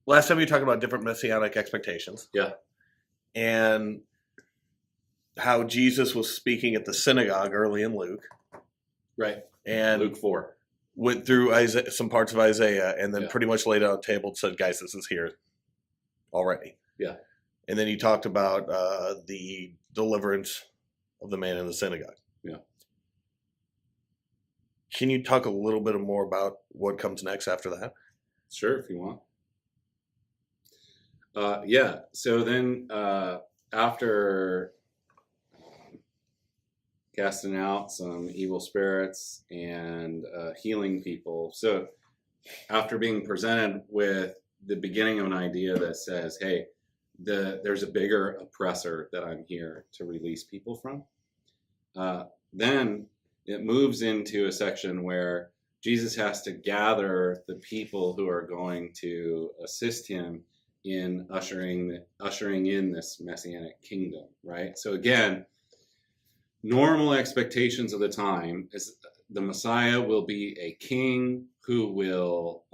last time you talked about different messianic expectations. Yeah. And how Jesus was speaking at the synagogue early in Luke. Right. And Luke 4. Went through Isaiah, some parts of Isaiah, and then Yeah. pretty much laid it on the table and said, guys, this is here already. Yeah. And then he talked about the deliverance of the man in the synagogue. Yeah. Can you talk a little bit more about what comes next after that? Sure, if you want. Yeah. So then after casting out some evil spirits and healing people. So after being presented with the beginning of an idea that says, hey, there's a bigger oppressor that I'm here to release people from, then it moves into a section where Jesus has to gather the people who are going to assist him in ushering in this messianic kingdom, right? So again, normal expectations of the time is the Messiah will be a king who will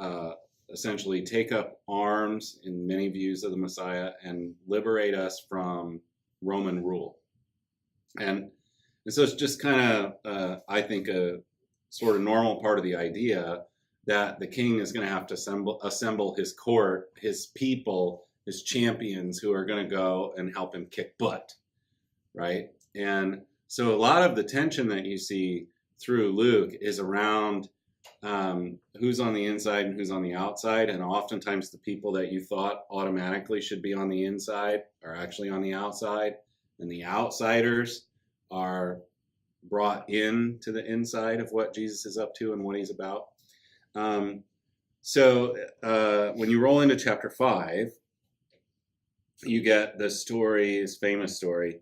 essentially take up arms in many views of the Messiah and liberate us from Roman rule. And so it's just kind of, I think, a sort of normal part of the idea that the king is going to have to assemble his court, his people, his champions who are going to go and help him kick butt, right? And so a lot of the tension that you see through Luke is around who's on the inside and who's on the outside. And oftentimes the people that you thought automatically should be on the inside are actually on the outside. And the outsiders are brought in to the inside of what Jesus is up to and what he's about. So when you roll into chapter 5, you get the story, this famous story.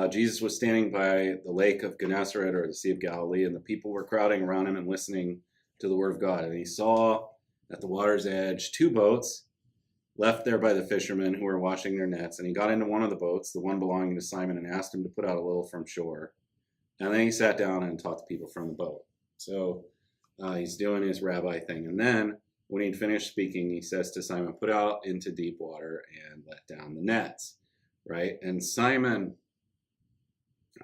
Jesus was standing by the lake of Gennesaret, or the Sea of Galilee, and the people were crowding around him and listening to the word of God. And he saw at the water's edge 2 boats left there by the fishermen who were washing their nets. And he got into one of the boats, the one belonging to Simon, and asked him to put out a little from shore. And then he sat down and taught the people from the boat. So he's doing his rabbi thing. And then when he'd finished speaking, he says to Simon, put out into deep water and let down the nets, right? And Simon's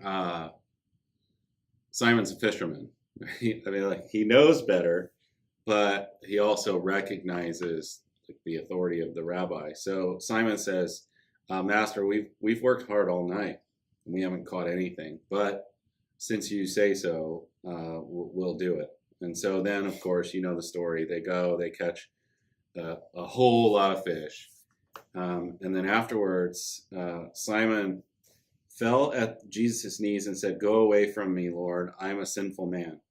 a fisherman. I mean, like, he knows better, but he also recognizes the authority of the rabbi. So Simon says, Master, we've worked hard all night and we haven't caught anything, but since you say so, we'll do it. And so then, of course, you know the story. They go, they catch a whole lot of fish. And then afterwards, Simon fell at Jesus' knees and said, go away from me, Lord, I'm a sinful man.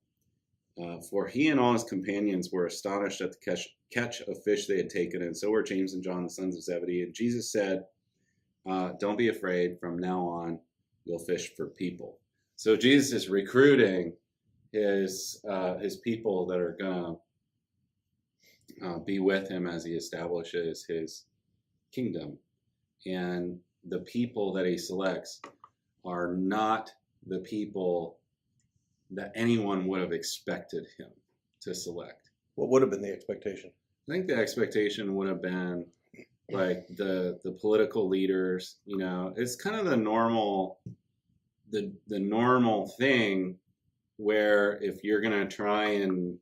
For he and all his companions were astonished at the catch of fish they had taken, and so were James and John, the sons of Zebedee. And Jesus said, don't be afraid, from now on, you'll fish for people. So Jesus is recruiting his people that are going to be with him as he establishes his kingdom. And the people that he selects are not the people that anyone would have expected him to select. What would have been the expectation? I think the expectation would have been like the political leaders. You know, it's kind of the normal thing where if you're going to try and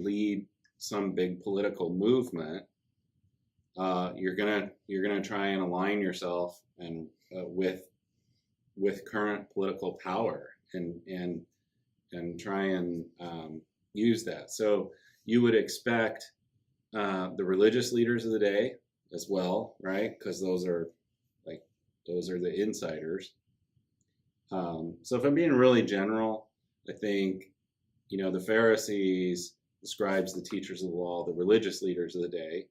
lead some big political movement, you're gonna try and align yourself and with current political power and try and use that. So you would expect the religious leaders of the day as well, right? Because those are the insiders. So if I'm being really general, I think, you know, the Pharisees, the scribes, the teachers of the law, the religious leaders of the day,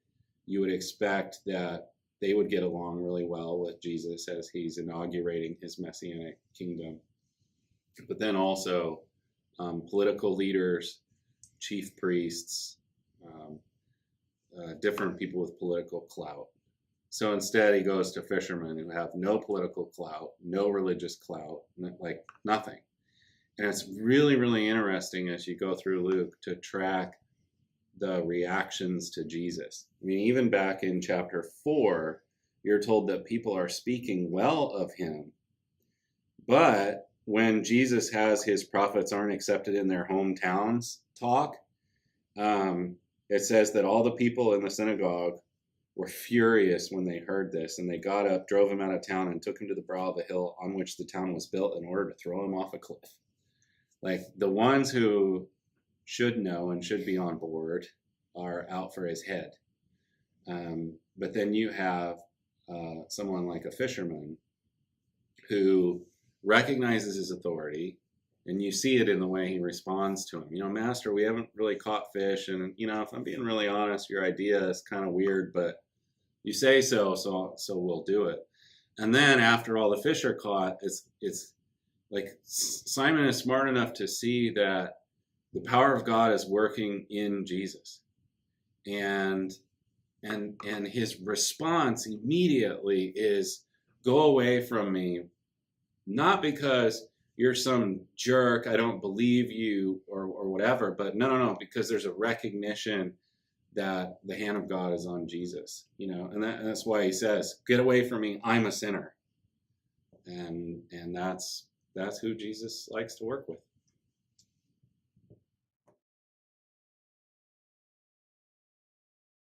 you would expect that they would get along really well with Jesus as he's inaugurating his messianic kingdom. But then also political leaders, chief priests, different people with political clout. So instead he goes to fishermen who have no political clout, no religious clout, like nothing. And it's really, really interesting as you go through Luke to track the reactions to Jesus. I mean, even back in chapter 4, you're told that people are speaking well of him. But when Jesus has his prophets aren't accepted in their hometowns talk, it says that all the people in the synagogue were furious when they heard this, and they got up, drove him out of town, and took him to the brow of the hill on which the town was built in order to throw him off a cliff. Like, the ones who should know and should be on board are out for his head. But then you have someone like a fisherman who recognizes his authority, and you see it in the way he responds to him. You know, Master, we haven't really caught fish, and, you know, if I'm being really honest, your idea is kind of weird, but you say so we'll do it. And then after all the fish are caught, it's like Simon is smart enough to see that the power of God is working in Jesus. And his response immediately is, go away from me, not because you're some jerk, I don't believe you, or whatever, but no, because there's a recognition that the hand of God is on Jesus, you know, and that's why he says, get away from me, I'm a sinner. And that's who Jesus likes to work with.